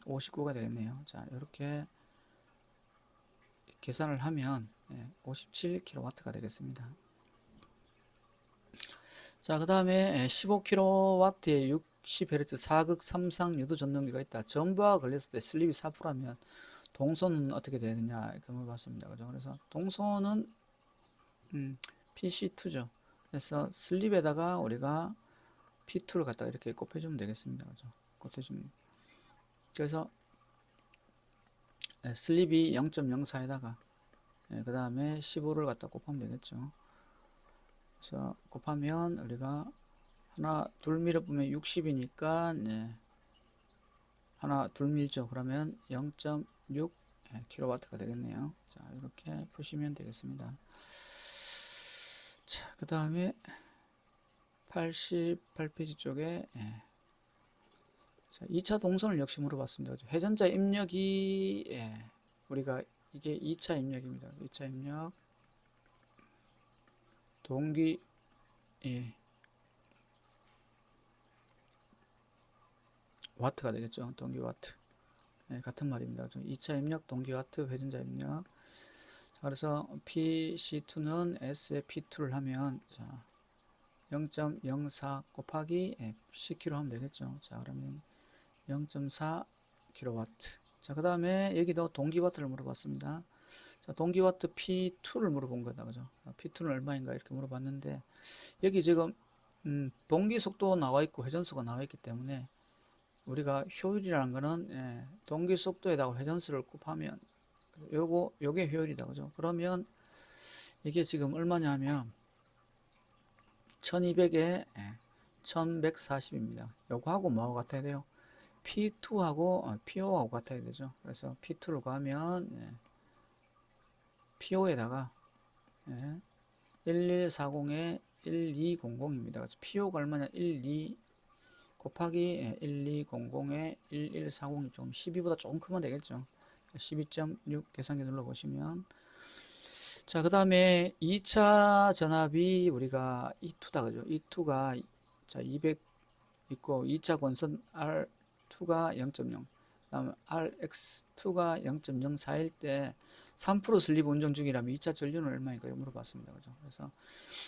59가 되겠네요. 자, 이렇게 계산을 하면 57kW가 되겠습니다. 자, 그 다음에 15kW의 60Hz 4극 3상 유도 전동기가 있다. 전부와 걸렸을 때 슬립이 4%라면 동선은 어떻게 되느냐 이렇게 물어봤습니다. 그죠? 그래서 동선은 PC2죠. 그래서 슬립에다가 우리가 P2를 갖다가 이렇게 곱해주면 되겠습니다. 그죠? 곱해주면. 그래서 슬립이 0.04에다가 그 다음에 15를 갖다 곱하면 되겠죠. 그래서 곱하면 우리가 하나 둘 밀어보면 60이니까 하나 둘 밀죠. 그러면 0.6 킬로와트가 되겠네요. 자, 이렇게 푸시면 되겠습니다. 자, 그 다음에 88페이지 쪽에 자, 2차 동선을 역시 물어봤습니다. 회전자 입력이 우리가 이게 2차 입력입니다. 2차 입력 동기 와트가 되겠죠. 동기 와트. 같은 말입니다. 2차 입력 동기 와트 회전자 입력. 자, 그래서 PC2는 S에 P2를 하면 자, 0.04 곱하기 10kg 하면 되겠죠. 자, 그러면 0.4 kW. 자, 그 다음에 여기도 동기와트를 물어봤습니다. 자, 동기와트 P2를 물어본 거다. 그죠? P2는 얼마인가 이렇게 물어봤는데, 여기 지금, 동기 속도 나와 있고 회전수가 나와 있기 때문에, 우리가 효율이라는 거는, 동기 속도에다가 회전수를 곱하면, 요게 효율이다. 그죠? 그러면, 이게 지금 얼마냐면, 1200에 1140입니다. 요거하고 뭐하고 같아야 돼요? P2하고 P5하고 같아야 되죠. 그래서 P2를 구하면 P5에다가 1140에 1200입니다. 그래서 P5가 얼마냐? 12 곱하기 1200에 1140이 좀 12보다 조금 크면 되겠죠. 12.6 계산기 눌러보시면 자, 그 다음에 2차 전압이 우리가 E2다. 그죠? E2가 자 200 있고 2차 권선 R2가 0.0 그다음에 RX2가 0.04일 때 3% 슬립 운전 중이라면 2차 전류는 얼마인가요? 물어봤습니다. 그죠? 그래서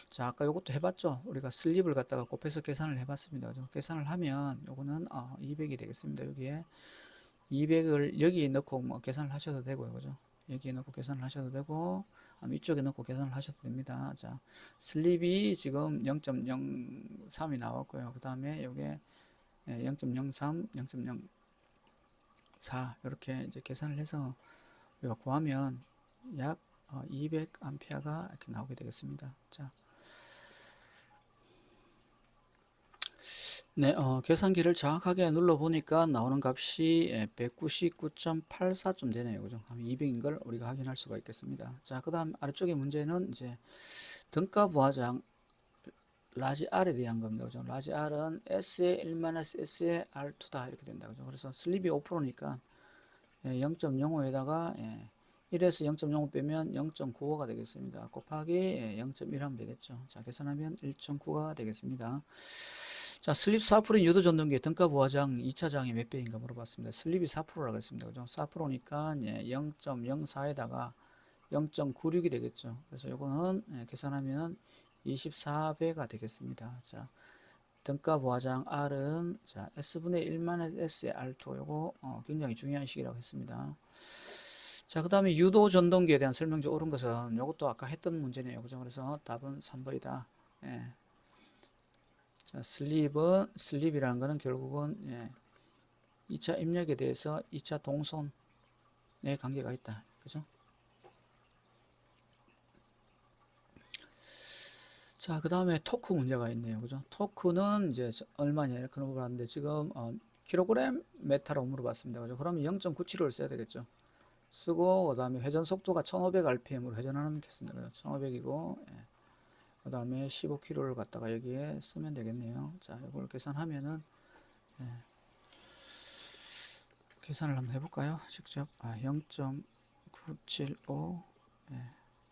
자, 아까 요것도 해봤죠? 우리가 슬립을 갖다가 곱해서 계산을 해봤습니다. 그죠? 계산을 하면 요거는 200이 되겠습니다. 여기에 200을 여기에 넣고 뭐 계산을 하셔도 되고요. 그죠? 여기에 넣고 계산을 하셔도 되고 이쪽에 넣고 계산을 하셔도 됩니다. 자, 슬립이 지금 0.03이 나왔고요. 그 다음에 요게 0.03, 0.04 이렇게 이제 계산을 해서 우리가 구하면 약 200암페어가 이렇게 나오게 되겠습니다. 자, 네, 계산기를 정확하게 눌러보니까 나오는 값이 199.84좀 되네요. 그죠? 200인 걸 우리가 확인할 수가 있겠습니다. 자, 그 다음 아래쪽에 문제는 이제 등가 부하장 라지 R에 대한 겁니다. 그죠? 라지 R은 S의 1-S의 R2다. 이렇게 된다. 그죠? 그래서 슬립이 5%니까 0.05에다가 1에서 0.05 빼면 0.95가 되겠습니다. 곱하기 0.1 하면 되겠죠. 자, 계산하면 1.9가 되겠습니다. 자, 슬립 4%인 유도 전동기의 등가 부하장 2차장이 몇 배인가 물어봤습니다. 슬립이 4%라고 했습니다. 그죠? 4%니까 0.04에다가 0.96이 되겠죠. 그래서 요거는 계산하면 24배가 되겠습니다. 자, 등가 부하장 R은 자, S분의 1-S의 R2 요거 굉장히 중요한 식이라고 했습니다. 자, 그 다음에 유도 전동기에 대한 설명지 옳은 것은 이것도 아까 했던 문제네요. 그죠? 그래서 답은 3번이다. 예. 자, 슬립이라는 거는 결국은, 예, 2차 입력에 대해서 2차 동선의 관계가 있다. 그죠? 자, 그 다음에 토크 문제가 있네요. 그죠? 토크는 이제 얼마냐, 이렇게 물어봤는데, 지금, 킬로그램 메타라고 물어봤습니다. 그죠? 그러면 0.97을 써야 되겠죠? 쓰고, 그 다음에 회전 속도가 1500rpm으로 회전하는 겠습니다. 1500이고, 예. 그 다음에 15km를 갖다가 여기에 쓰면 되겠네요. 자, 이걸 계산하면은, 예. 계산을 한번 해볼까요? 직접. 0.975, 예.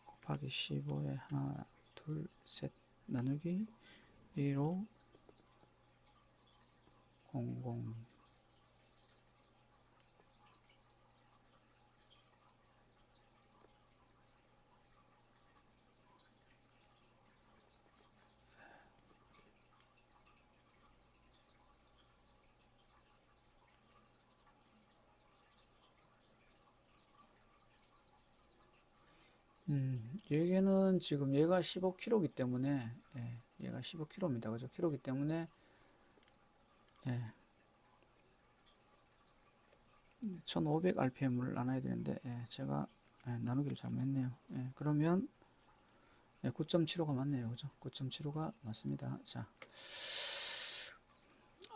곱하기 15에 하나, 둘, 셋 나누기 1로 00. 얘는 지금 얘가 15km이기 때문에, 예, 얘가 15km입니다. 그죠? km이기 때문에, 예, 1500rpm을 나눠야 되는데, 예, 제가, 예, 나누기를 잘못했네요. 예, 그러면, 예, 9.75가 맞네요. 그죠? 9.75가 맞습니다. 자,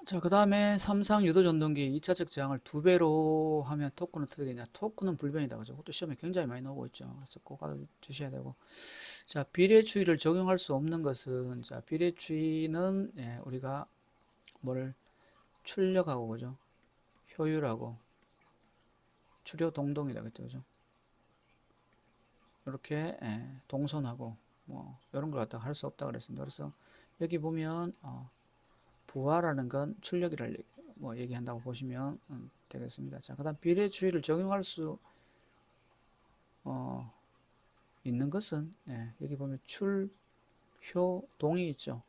자, 그 다음에 삼상 유도 전동기 2차적 저항을 2배로 하면 토크는 어떻게 되냐? 토크는 불변이다. 그죠? 그것도 시험에 굉장히 많이 나오고 있죠. 그래서 꼭 알아두셔야 되고. 자, 비례추이를 적용할 수 없는 것은, 자, 비례추이는, 예, 우리가 뭘 출력하고, 그죠? 효율하고, 추려 동동이다. 그죠? 그죠? 이렇게, 예, 동선하고, 뭐, 이런 걸 갖다가 할 수 없다 그랬습니다. 그래서 여기 보면, 부하라는 건 출력이를 뭐 얘기한다고 보시면 되겠습니다. 자, 그 다음 비례추이를 적용할 수 있는 것은, 예, 여기 보면 출효동이 있죠.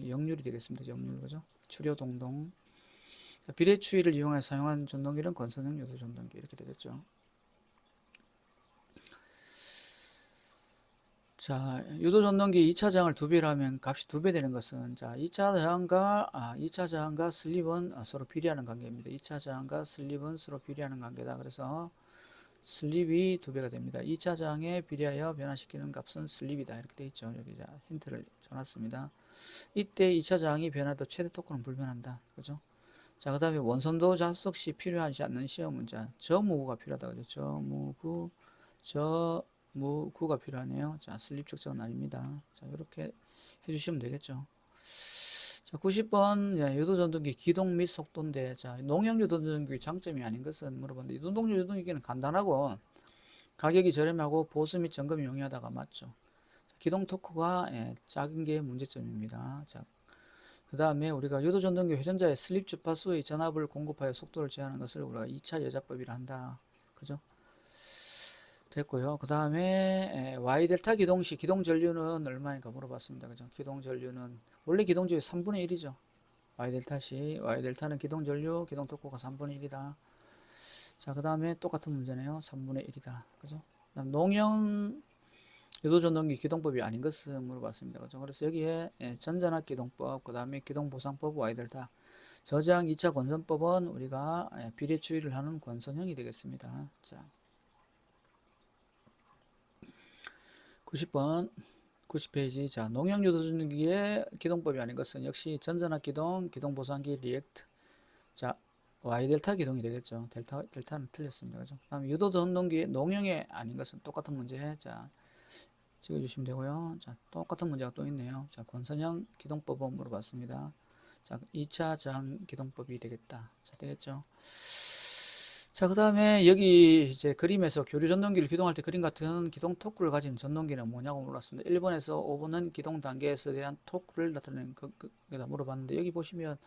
역률이 되겠습니다. 역률, 그죠? 출효동동. 비례추이를 이용해 사용한 전동기는 권선형 유도 전동기 이렇게 되겠죠. 자, 유도 전동기 2차 저항을 2배로 하면 값이 2배 되는 것은, 자, 2차 저항과 슬립은 서로 비례하는 관계입니다. 2차 저항과 슬립은 서로 비례하는 관계다. 그래서 슬립이 2배가 됩니다. 2차 저항에 비례하여 변화시키는 값은 슬립이다. 이렇게 되어 있죠. 여기 자, 힌트를 줘놨습니다. 이때 2차 저항이 변화도 최대 토크는 불변한다. 그죠? 자, 그 다음에 원선도 자속 시 필요하지 않는 시험은, 자, 저무구가 필요하다. 그죠? 저무구가 필요하네요. 자, 슬립 측정은 아닙니다. 자, 이렇게 해주시면 되겠죠. 자, 90번, 유도 전동기 기동 및 속도인데, 자, 농형 유도 전동기 장점이 아닌 것은 물어봤는데, 농형 유도 전동기는 간단하고, 가격이 저렴하고, 보수 및 점검이 용이하다가 맞죠. 기동 토크가, 예, 작은 게 문제점입니다. 자, 그 다음에 우리가 유도 전동기 회전자의 슬립 주파수의 전압을 공급하여 속도를 제한하는 것을 우리가 2차 여자법이라 한다. 그죠? 됐고요. 그 다음에 Y 델타 기동 시 기동 전류는 얼마인가 물어봤습니다. 그죠? 기동 전류는 원래 기동 전류 3분의 1이죠. Y 델타 시 Y 델타는 기동 전류 기동 토크가 3분의 1이다. 자, 그 다음에 똑같은 문제네요. 3분의 1이다. 그죠? 그다음 농형 유도 전동기 기동법이 아닌 것을 물어봤습니다. 그죠? 그래서 여기에 전자납 기동법, 그 다음에 기동보상법 Y 델타, 저장 2차 권선법은 우리가 비례추이를 하는 권선형이 되겠습니다. 자, 90번 90페이지. 자, 농형 유도 전동기의 기동법이 아닌 것은 역시 전자납 기동, 기동보상기 리액트. 자, Y 델타 기동이 되겠죠. 델타는 틀렸습니다. 그죠? 다음 유도 전동기의 농형이 아닌 것은 똑같은 문제. 자, 찍어주시면 되고요. 자, 똑같은 문제가 또 있네요. 자, 권선형 기동법은 물어봤습니다. 자, 2차 저항 기동법이 되겠다. 자, 되겠죠? 자, 그 다음에 여기 이제 그림에서 교류 전동기를 기동할 때 그림 같은 기동 토크를 가진 전동기는 뭐냐고 물었습니다. 1번에서 5번은 기동 단계에서 대한 토크를 나타내는 거다 물어봤는데, 여기 보시면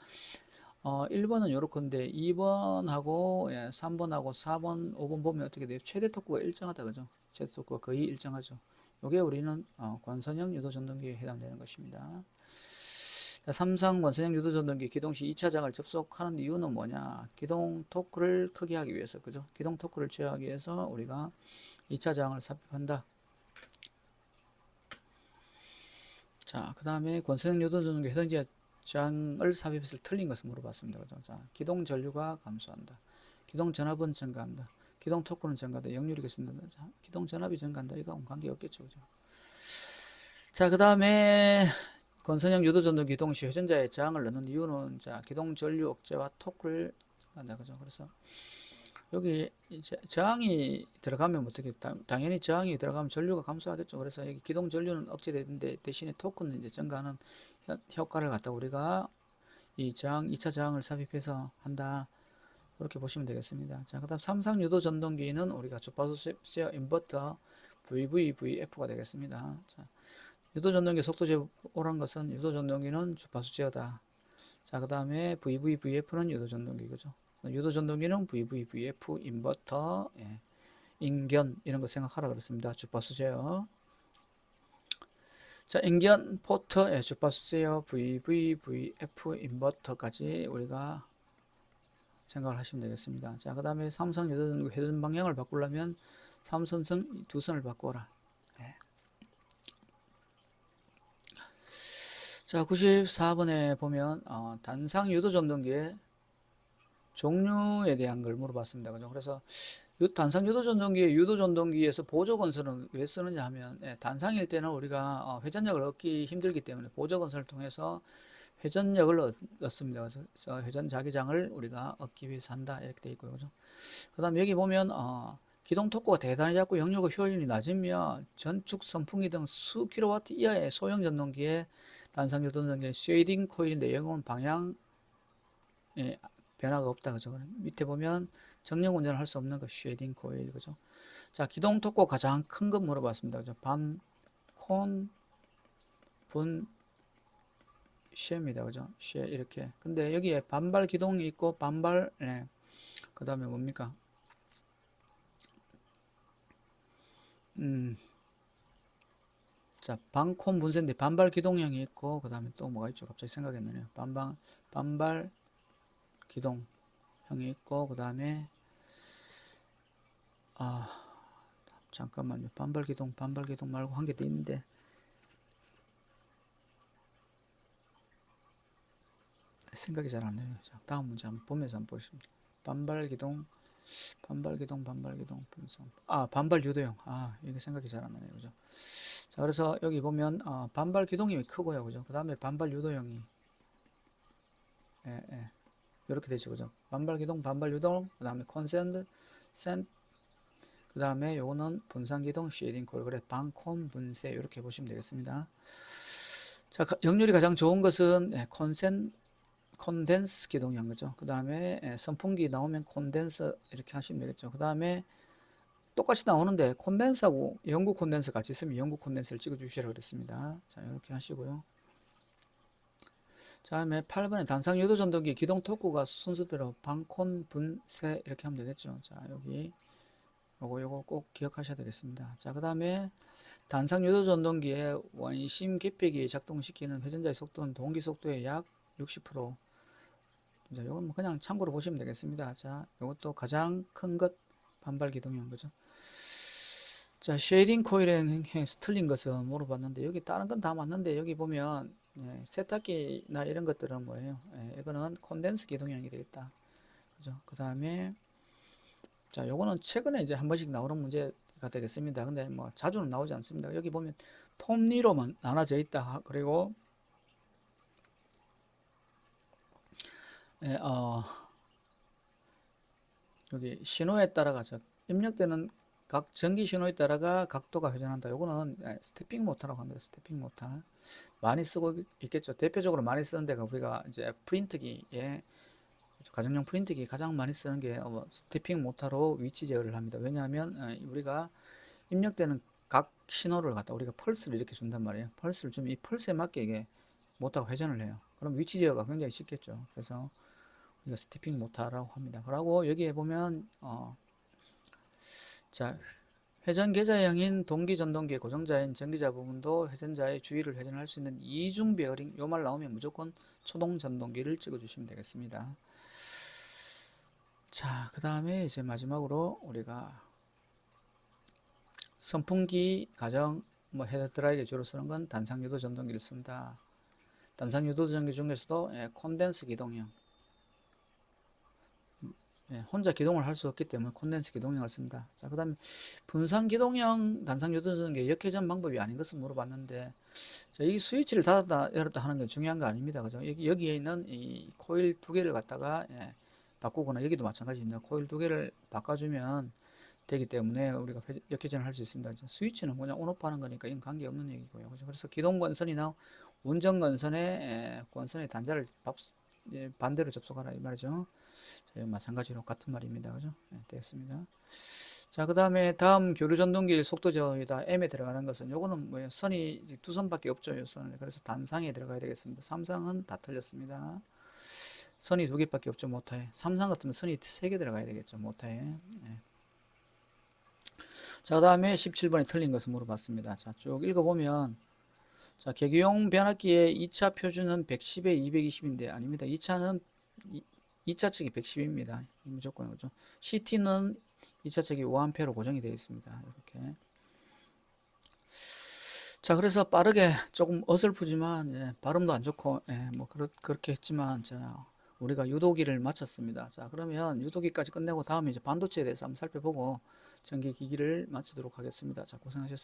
1번은 요렇건데 2번하고 3번하고 4번, 5번 보면 어떻게 돼요? 최대 토크가 일정하다. 그죠? 최대 토크가 거의 일정하죠. 요게 우리는 권선형 유도 전동기에 해당되는 것입니다. 자, 삼성 원선형 유도전동기 기동 시 2차장을 접속하는 이유는 뭐냐? 기동 토크를 크게 하기 위해서, 그죠? 기동 토크를 제어하기 위해서 우리가 2차장을 삽입한다. 자, 그 다음에 권선형 유도전동기 회전지의 장을 삽입해서 틀린 것을 물어봤습니다. 그죠? 자, 기동 전류가 감소한다. 기동 전압은 증가한다. 기동 토크는 증가한다. 역률이 쓴다. 자, 기동 전압이 증가한다. 이거하고는 관계없겠죠. 그죠? 자, 그 다음에 권선형 유도전동 기동 시 회전자의 저항을 넣는 이유는 자, 기동 전류 억제와 토크를 한다. 그죠? 그래서 여기 이제 저항이 들어가면 어떻게 당연히 저항이 들어가면 전류가 감소하겠죠. 그래서 여기 기동 전류는 억제되는데 대신에 토크는 이제 증가하는 효과를 갖다 우리가 이 저항 2차 저항을 삽입해서 한다. 그렇게 보시면 되겠습니다. 자, 그다음 삼상 유도 전동기는 우리가 주파수 제어 인버터 VVVF가 되겠습니다. 자, 유도 전동기 속도 제어란 것은 유도 전동기는 주파수 제어다. 자, 그다음에 VVVF는 유도 전동기 그죠? 유도 전동기는 VVVF 인버터, 예, 인견 이런 거 생각하라 그랬습니다. 주파수 제어. 자, 인견 포터, 예, 주파수 제어, VVVF 인버터까지 우리가 생각을 하시면 되겠습니다. 자, 그 다음에 삼성 유도전동기 회전 방향을 바꾸려면 삼선선 두 선을 바꿔라. 네. 자, 94번에 보면 단상 유도전동기의 종류에 대한 걸 물어봤습니다. 그죠? 그래서 단상 유도전동기의 유도전동기에서 보조건설은 왜 쓰느냐 하면, 예, 단상일 때는 우리가 회전력을 얻기 힘들기 때문에 보조건설을 통해서 회전력을 얻습니다. 그래서 회전 자기장을 우리가 얻기 위해서 한다. 이렇게 되어 있고요. 그죠? 그 다음 여기 보면 기동 토크가 대단히 작고 역류가 효율이 낮으며 전축 선풍기 등 수 킬로와트 이하의 소형 전동기에 단상 유도전동기의 쉐이딩 코일인데 영은 방향 변화가 없다. 그죠? 밑에 보면 정령 운전을 할 수 없는 그 쉐이딩 코일. 그죠? 자, 기동 토크 가장 큰 것 물어봤습니다. 그죠? 반, 콘, 분, 쉐입니다. 그죠? 쉐 이렇게. 근데 여기에 반발 기동이 있고 반발, 네. 그 다음에 뭡니까? 자, 반콘 분쇄인데 반발 기동형이 있고 그 다음에 또 뭐가 있죠? 갑자기 생각이 안 나네요. 반발 기동형이 있고 그 다음에 잠깐만요. 반발 기동 말고 한 개 더 있는데 생각이 잘 안 나요. 자, 다음 문제 한번 보면서 한번 보겠습니다. 반발 기동 분성. 반발 유도형. 이게 생각이 잘 안 나네요. 그죠? 자, 그래서 여기 보면 반발 기동이 크고요. 그죠? 그 다음에 반발 유도형이 이렇게 되죠. 그죠? 반발 기동, 반발 유동, 그 다음에 콘센트, 그 다음에 요거는 분산 기동, 쉐이딩 콜. 그래, 반콘 분쇄 이렇게 보시면 되겠습니다. 자, 역률이 가장 좋은 것은 콘덴스 기동형 거죠. 그 다음에 선풍기 나오면 콘덴서 이렇게 하시면 되겠죠. 그 다음에 똑같이 나오는데 콘덴서하고 영구 콘덴서 같이 있으면 영구 콘덴서를 찍어 주시라고 그랬습니다. 자, 이렇게 하시고요. 자, 다음에 8번에 단상 유도 전동기 기동 토크가 순서대로 반콘 분쇄 이렇게 하면 되겠죠. 자, 여기 요거 꼭 기억하셔야 되겠습니다. 자, 그 다음에 단상 유도 전동기의 원심 기폐기 작동시키는 회전자의 속도는 동기 속도의 약 60%. 자, 이건 그냥 참고로 보시면 되겠습니다. 자, 이것도 가장 큰 것 반발 기동형 거죠. 자, 쉐이딩 코일에 틀린 것은 물어봤는데 여기 다른 건 다 맞는데 여기 보면 세탁기나 이런 것들은 뭐예요? 이거는 콘덴스 기동형이 되겠다. 그죠? 그 다음에 자, 요거는 최근에 이제 한 번씩 나오는 문제가 되겠습니다. 근데 뭐 자주는 나오지 않습니다. 여기 보면 톱니로만 나눠져 있다. 그리고 여기 신호에 따라가 입력되는 각 전기 신호에 따라가 각도가 회전한다. 요거는 스태핑 모터라고 합니다. 스태핑 모터 많이 쓰고 있겠죠. 대표적으로 많이 쓰는 데가 우리가 이제 프린트기에 가정용 프린트기 가장 많이 쓰는 게 스태핑 모터로 위치 제어를 합니다. 왜냐하면 우리가 입력되는 각 신호를 갖다 우리가 펄스를 이렇게 준단 말이에요. 펄스를 주면 이 펄스에 맞게 이게 모터가 회전을 해요. 그럼 위치 제어가 굉장히 쉽겠죠. 그래서 우리가 스태핑 모터라고 합니다. 그리고 여기에 보면 자, 회전 계좌형인 동기 전동기 고정자인 전기자 부분도 회전자의 주위를 회전할 수 있는 이중 베어링, 요 말 나오면 무조건 초동 전동기를 찍어 주시면 되겠습니다. 자, 그 다음에 이제 마지막으로 우리가 선풍기 가정 뭐 헤드드라이기 주로 쓰는 건 단상유도 전동기를 쓴다. 단상유도 전동기 중에서도 콘덴스 기동형, 혼자 기동을 할 수 없기 때문에 콘덴스 기동형을 쓴다. 자, 그 다음에 분산 기동형 단상유도 전동기 역회전 방법이 아닌 것을 물어봤는데, 자, 이 스위치를 닫았다 열었다 하는 게 중요한 거 아닙니다. 그죠? 여기에 있는 이 코일 두 개를 갖다가 바꾸거나, 여기도 마찬가지입니다. 코일 두 개를 바꿔주면 되기 때문에 우리가 역회전을 할 수 있습니다. 스위치는 그냥 온오프 하는 거니까 이건 관계없는 얘기고요. 그죠? 그래서 기동 건선이나 운전 건선의 건선의 단자를 반대로 접속하라 이 말이죠. 자, 마찬가지로 같은 말입니다. 그죠? 되겠습니다. 자, 그 다음에 다음 교류 전동기 속도 저하이다 M에 들어가는 것은 요거는 뭐예요? 선이 두 선밖에 없죠. 요 선은. 그래서 단상에 들어가야 되겠습니다. 삼상은 다 틀렸습니다. 선이 두 개밖에 없죠. 모터에. 삼상 같으면 선이 세 개 들어가야 되겠죠. 모터에. 자, 그 다음에 17번에 틀린 것을 물어봤습니다. 자, 쭉 읽어보면, 자, 계기용 변압기의 2차 표준은 110에 220인데, 아닙니다. 2차는, 2차 측이 110입니다. 무조건, 그죠? CT는 2차 측이 5A로 고정이 되어 있습니다. 이렇게. 자, 그래서 빠르게 조금 어설프지만, 발음도 안 좋고, 뭐, 그렇게 했지만, 자, 우리가 유도기를 마쳤습니다. 자, 그러면 유도기까지 끝내고 다음에 이제 반도체에 대해서 한번 살펴보고 전기기기를 마치도록 하겠습니다. 자, 고생하셨습니다.